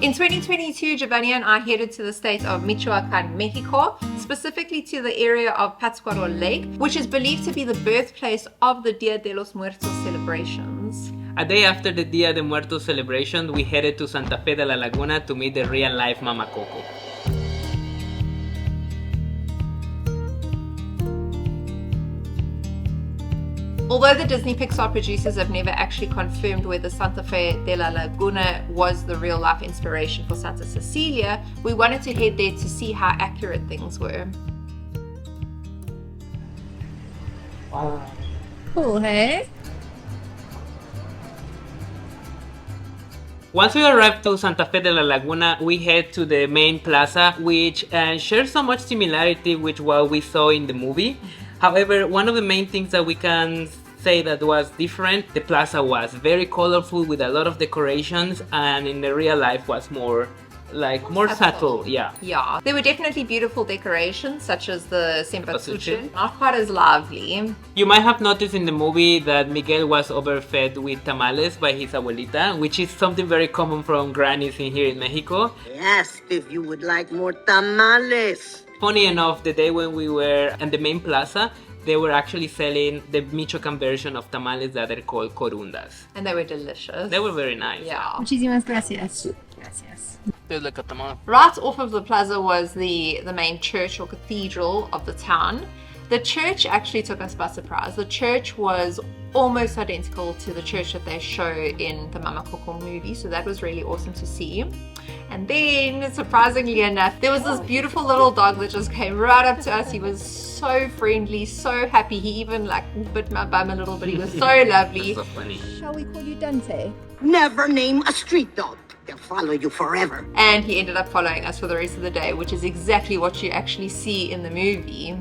In 2022, Giovanni and I headed to the state of Michoacan, Mexico, specifically to the area of Pátzcuaro Lake, which is believed to be the birthplace of the Dia de los Muertos celebrations. A day after the Dia de Muertos celebration, we headed to Santa Fe de la Laguna to meet the real-life Mama Coco. Although the Disney Pixar producers have never actually confirmed whether Santa Fe de la Laguna was the real-life inspiration for Santa Cecilia, we wanted to head there to see how accurate things were. Wow. Cool, hey? Once we arrived to Santa Fe de la Laguna, we head to the main plaza, which shares so much similarity with what we saw in the movie. However, one of the main things that we can say that was different, the plaza was very colorful with a lot of decorations, and in the real life was more subtle, yeah. Yeah, there were definitely beautiful decorations such as the cempasúchil, not quite as lively. You might have noticed in the movie that Miguel was overfed with tamales by his abuelita, which is something very common from grannies in here in Mexico. I asked if you would like more tamales. Funny enough, the day when we were at the main plaza, they were actually selling the Michoacan version of tamales that are called corundas. And they were delicious. They were very nice. Yeah. Muchísimas gracias. Gracias. Right off of the plaza was the main church or cathedral of the town. The church actually took us by surprise. The church was almost identical to the church that they show in the Mama Coco movie, so that was really awesome to see. And then, surprisingly enough, there was this beautiful little dog that just came right up to us. He was so friendly, so happy. He even bit my bum a little bit. He was so lovely. That's so funny. Shall we call you Dante? Never name a street dog. They'll follow you forever. And he ended up following us for the rest of the day, which is exactly what you actually see in the movie.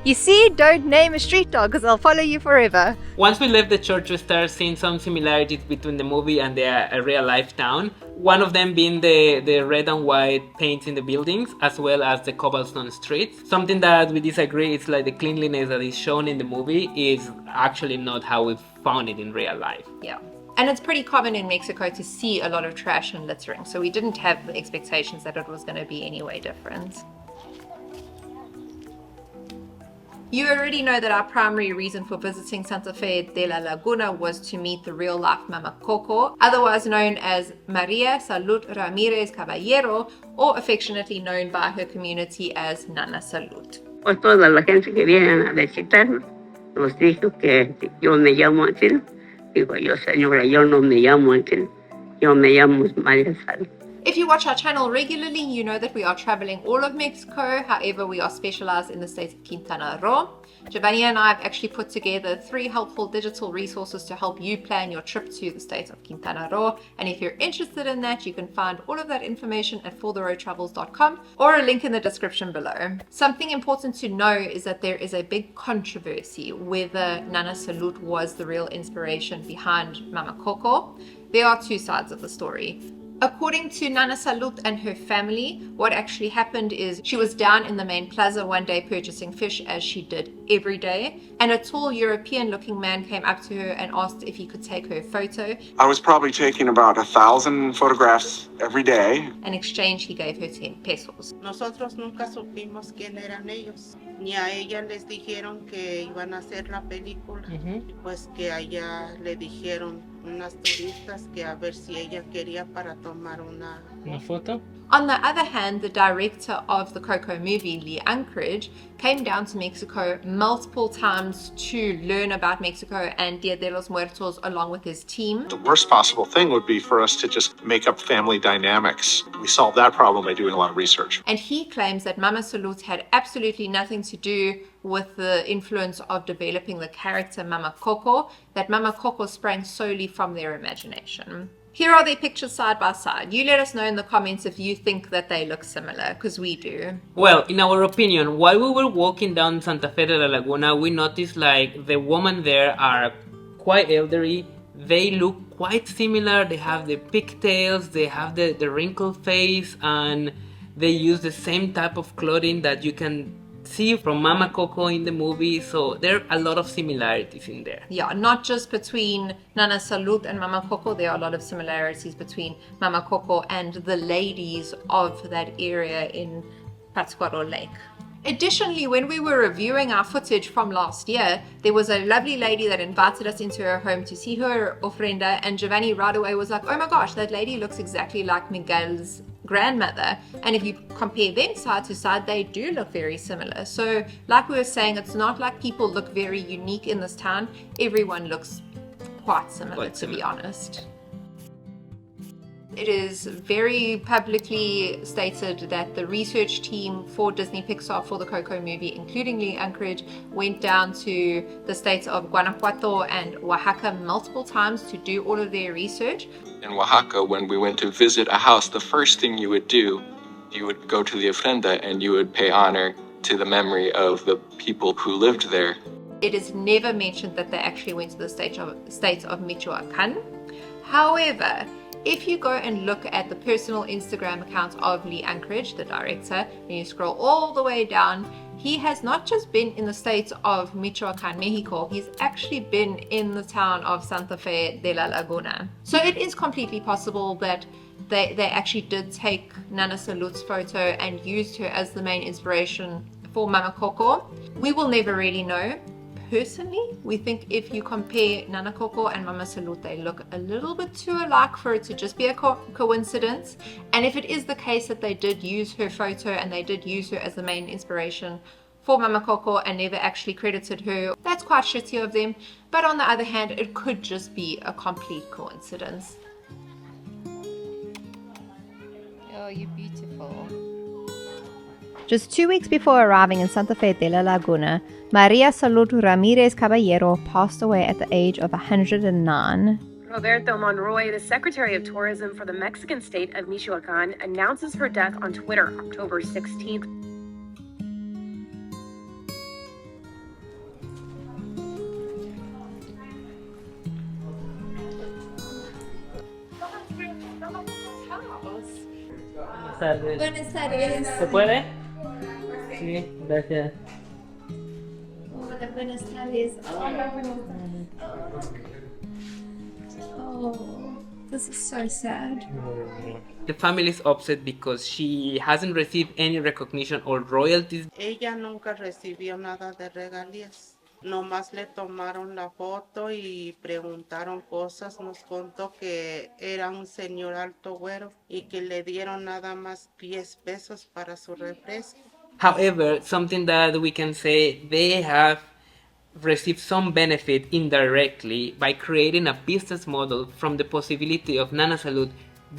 You see, don't name a street dog because I'll follow you forever. Once we left the church, we started seeing some similarities between the movie and the real-life town. One of them being the red and white paint in the buildings, as well as the cobblestone streets. Something that we disagree is like the cleanliness that is shown in the movie is actually not how we found it in real life. Yeah. And it's pretty common in Mexico to see a lot of trash and littering, so we didn't have the expectations that it was going to be any way different. You already know that our primary reason for visiting Santa Fe de la Laguna was to meet the real-life Mama Coco, otherwise known as Maria Salud Ramirez Caballero, or affectionately known by her community as Nana Salud. Pues toda la gente que viene a visitarnos nos dijo que yo me llamo Ángel. Digo yo, señora, yo no me llamo Ángel, yo me llamo María Salud. If you watch our channel regularly, you know that we are traveling all of Mexico. However, we are specialized in the state of Quintana Roo. Giovanni and I have actually put together 3 helpful digital resources to help you plan your trip to the state of Quintana Roo. And if you're interested in that, you can find all of that information at fortheroadtravels.com or a link in the description below. Something important to know is that there is a big controversy whether Nana Salud was the real inspiration behind Mama Coco. There are 2 sides of the story. According to Nana Salud and her family, what actually happened is she was down in the main plaza one day purchasing fish, as she did every day, and a tall European-looking man came up to her and asked if he could take her photo. I was probably taking about 1,000 photographs every day. In exchange, he gave her 10 pesos. Nosotros nunca supimos quién eran ellos, ni a ella les dijeron que iban a hacer la película, pues que allá le dijeron unas turistas que a ver si ella quería para tomar una foto. On the other hand, the director of the Coco movie, Lee Anchorage, came down to Mexico multiple times to learn about Mexico and Dia de los Muertos along with his team. The worst possible thing would be for us to just make up family dynamics. We solved that problem by doing a lot of research. And he claims that Mama Salud had absolutely nothing to do with the influence of developing the character Mama Coco, that Mama Coco sprang solely from their imagination. Here are their pictures side by side. You let us know in the comments if you think that they look similar, because we do. Well, in our opinion, while we were walking down Santa Fe de la Laguna, we noticed like the women there are quite elderly. They look quite similar. They have the pigtails, they have the wrinkled face, and they use the same type of clothing that you can see from Mama Coco in the movie, so there are a lot of similarities in there. Yeah, not just between Nana Salud and Mama Coco, there are a lot of similarities between Mama Coco and the ladies of that area in Pátzcuaro Lake. Additionally, when we were reviewing our footage from last year, there was a lovely lady that invited us into her home to see her ofrenda, and Giovanni right away was like, oh my gosh, that lady looks exactly like Miguel's grandmother. And if you compare them side to side, they do look very similar. So like we were saying, it's not like people look very unique in this town. Everyone looks quite similar, to be honest. It is very publicly stated that the research team for Disney Pixar for the Coco movie, including Lee Anchorage, went down to the states of Guanajuato and Oaxaca multiple times to do all of their research. In Oaxaca, when we went to visit a house, the first thing you would do, you would go to the ofrenda and you would pay honor to the memory of the people who lived there. It is never mentioned that they actually went to the states of Michoacan. However, if you go and look at the personal Instagram account of Lee Anchorage, the director, and you scroll all the way down, he has not just been in the states of Michoacan, Mexico, he's actually been in the town of Santa Fe de la Laguna. So it is completely possible that they actually did take Nana Salud's photo and used her as the main inspiration for Mama Coco. We will never really know. Personally, we think if you compare Nana Coco and Mama Salud, they look a little bit too alike for it to just be a coincidence. And if it is the case that they did use her photo and they did use her as the main inspiration for Mama Coco and never actually credited her, that's quite shitty of them. But on the other hand, it could just be a complete coincidence. Oh, you're beautiful. Just 2 weeks before arriving in Santa Fe de la Laguna, Maria Salud Ramirez Caballero passed away at the age of 109. Roberto Monroy, the Secretary of Tourism for the Mexican state of Michoacan, announces her death on Twitter October 16th. Buenas tardes. ¿Se puede? Sí, gracias. Hola, buenas tardes. Hola, buenas tardes. Oh, this is so sad. The family is upset because she hasn't received any recognition or royalties. Ella nunca recibió nada de regalías. Nomás le tomaron la foto y preguntaron cosas. Nos contó que era un señor alto güero y que le dieron nada más 10 pesos para su refresco. However, something that we can say, they have received some benefit indirectly by creating a business model from the possibility of Nana Salud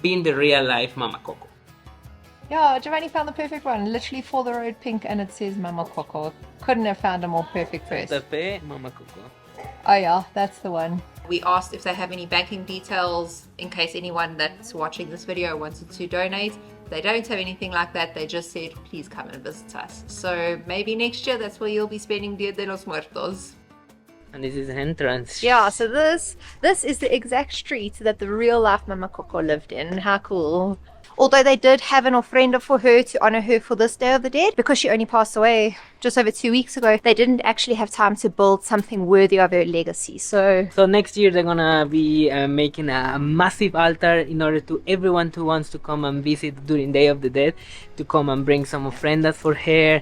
being the real life Mama Coco. Yeah, Giovanni found the perfect one. Literally for the road pink, and it says Mama Coco. Couldn't have found a more perfect first. Santa Fe, Mama Coco. Oh yeah, that's the one. We asked if they have any banking details in case anyone that's watching this video wanted to donate. They don't have anything like that. They just said, please come and visit us. So maybe next year, that's where you'll be spending Dia de los Muertos. And this is the entrance. Yeah, so this is the exact street that the real life Mama Coco lived in. How cool. Although they did have an ofrenda for her to honor her for this Day of the Dead, because she only passed away just over 2 weeks ago, they didn't actually have time to build something worthy of her legacy. So next year they're gonna be making a massive altar in order to everyone who wants to come and visit during Day of the Dead to come and bring some ofrendas for her.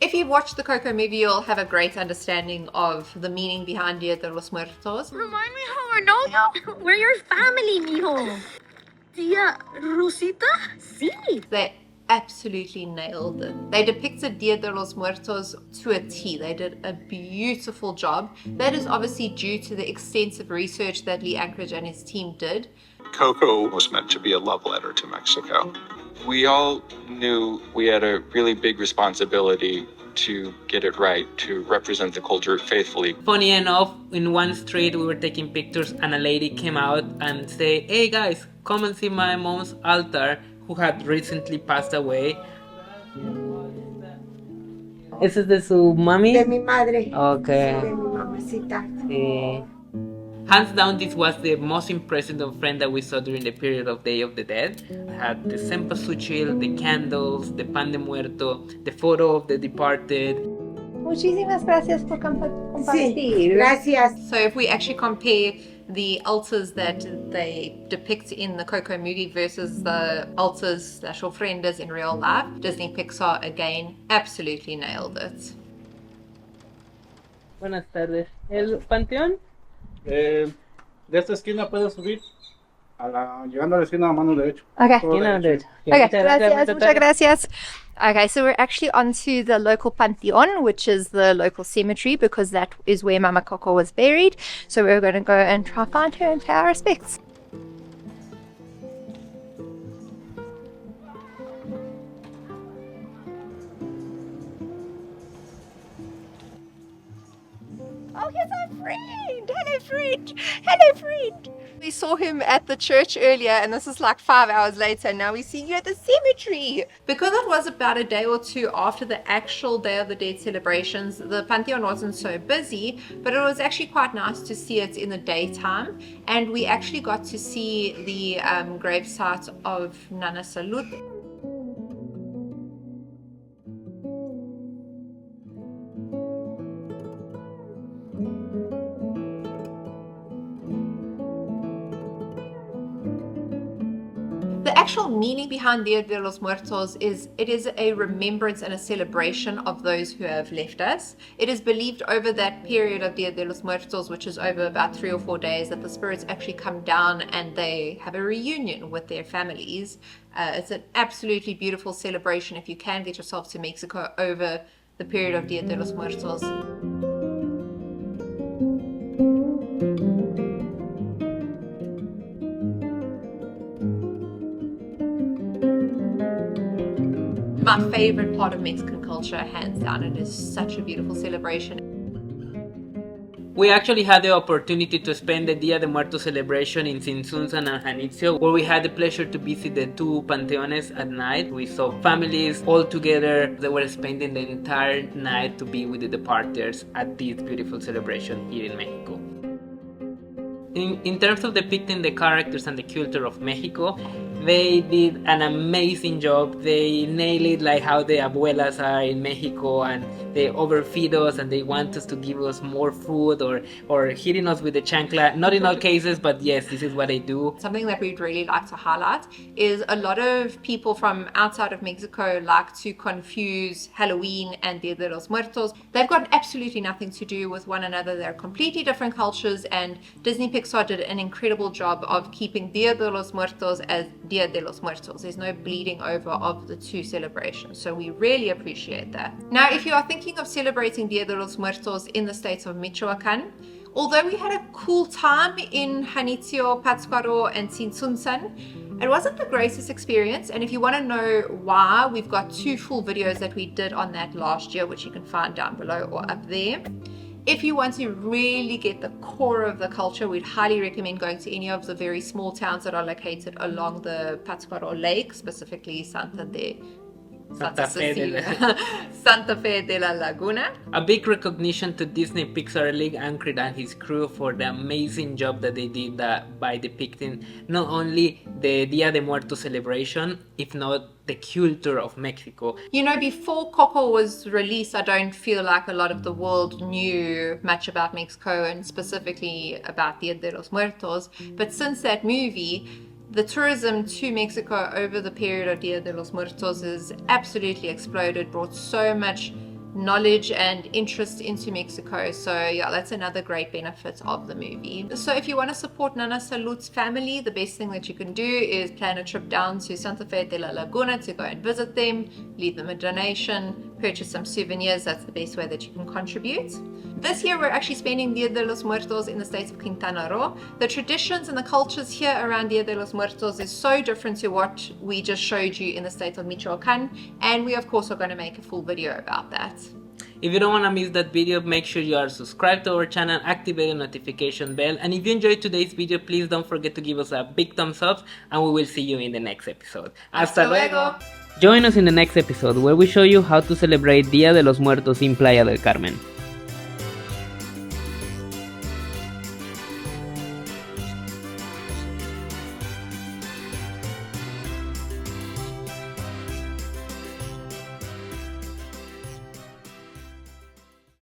If you've watched the Coco movie, you'll have a great understanding of the meaning behind Dia de los Muertos. Remind me how we're known. We're your family, mijo. Tia Rosita? Sí. They absolutely nailed it. They depicted Dia de los Muertos to a T. They did a beautiful job. That is obviously due to the extensive research that Lee Anchorage and his team did. Coco was meant to be a love letter to Mexico. We all knew we had a really big responsibility to get it right, to represent the culture faithfully. Funny enough, in one street we were taking pictures and a lady came out and said, hey guys, come and see my mom's altar, who had recently passed away. ¿Ese es de su mami? De mi madre. Okay. De mi mamacita. Sí. Hands down, this was the most impressive ofrenda that we saw during the period of Day of the Dead. I had the cempasúchil, the candles, the pan de muerto, the photo of the departed. Muchísimas gracias por compartir. Sí, gracias. So if we actually compare the altars that they depict in the Coco movie versus the altars / ofrendas in real life, Disney Pixar again absolutely nailed it. Buenas tardes. ¿El panteón? De esta esquina puedes subir llegando a la esquina a mano derecha. Okay. Esquina derecha. Okay, gracias, muchas gracias. Okay, so we're actually onto the local pantheon, which is the local cemetery, because that is where Mama Coco was buried. So we're going to go and try find her and pay our respects. Oh, here's our friend! Hello, friend! Hello, friend! We saw him at the church earlier, and this is like 5 hours later, and now we see you at the cemetery. Because it was about a day or two after the actual Day of the Dead celebrations, the Pantheon wasn't so busy, but it was actually quite nice to see it in the daytime, and we actually got to see the gravesite of Nana Salud. The actual meaning behind Dia de los Muertos is it is a remembrance and a celebration of those who have left us. It is believed over that period of Dia de los Muertos, which is over about 3 or 4 days, that the spirits actually come down and they have a reunion with their families. It's an absolutely beautiful celebration if you can get yourself to Mexico over the period of Dia de los Muertos. My favorite part of Mexican culture, hands down. It is such a beautiful celebration. We actually had the opportunity to spend the Dia de Muertos celebration in Sinsunzan and Janitzio, where we had the pleasure to visit the two panteones at night. We saw families all together. They were spending the entire night to be with the departers at this beautiful celebration here in Mexico. In terms of depicting the characters and the culture of Mexico, they did an amazing job. They nailed it, like how the abuelas are in Mexico, and they overfeed us and they want us to give us more food or hitting us with the chancla. Not in all cases, but yes, this is what they do. Something that we'd really like to highlight is a lot of people from outside of Mexico like to confuse Halloween and Dia de los Muertos. They've got absolutely nothing to do with one another. They're completely different cultures, and Disney Pixar did an incredible job of keeping Dia de los Muertos as Dia de los Muertos. There's no bleeding over of the two celebrations, so we really appreciate that. Now, if you are thinking of celebrating Dia de los Muertos in the state of Michoacan, although we had a cool time in Janitzio, Pátzcuaro, and Tzintzuntzan, it wasn't the greatest experience. And if you want to know why, we've got 2 full videos that we did on that last year, which you can find down below or up there. If you want to really get the core of the culture, we'd highly recommend going to any of the very small towns that are located along the Pátzcuaro Lake, specifically Santa Cecilia, Santa Fe de la Laguna. A big recognition to Disney Pixar League Ancrid and his crew for the amazing job that they did by depicting not only the Dia de Muertos celebration, if not the culture of Mexico. You know, before Coco was released, I don't feel like a lot of the world knew much about Mexico and specifically about Dia de los Muertos. But since that movie, the tourism to Mexico over the period of Dia de los Muertos has absolutely exploded, brought so much knowledge and interest into Mexico. So yeah, that's another great benefit of the movie. So if you want to support Nana Salud's family, the best thing that you can do is plan a trip down to Santa Fe de la Laguna to go and visit them, leave them a donation, purchase some souvenirs. That's the best way that you can contribute. This year we're actually spending Dia de los Muertos in the state of Quintana Roo. The traditions and the cultures here around Dia de los Muertos is so different to what we just showed you in the state of Michoacan, and we of course are going to make a full video about that. If you don't want to miss that video, make sure you are subscribed to our channel, activate the notification bell, and if you enjoyed today's video, please don't forget to give us a big thumbs up, and we will see you in the next episode. Hasta luego! Join us in the next episode where we show you how to celebrate Dia de los Muertos in Playa del Carmen.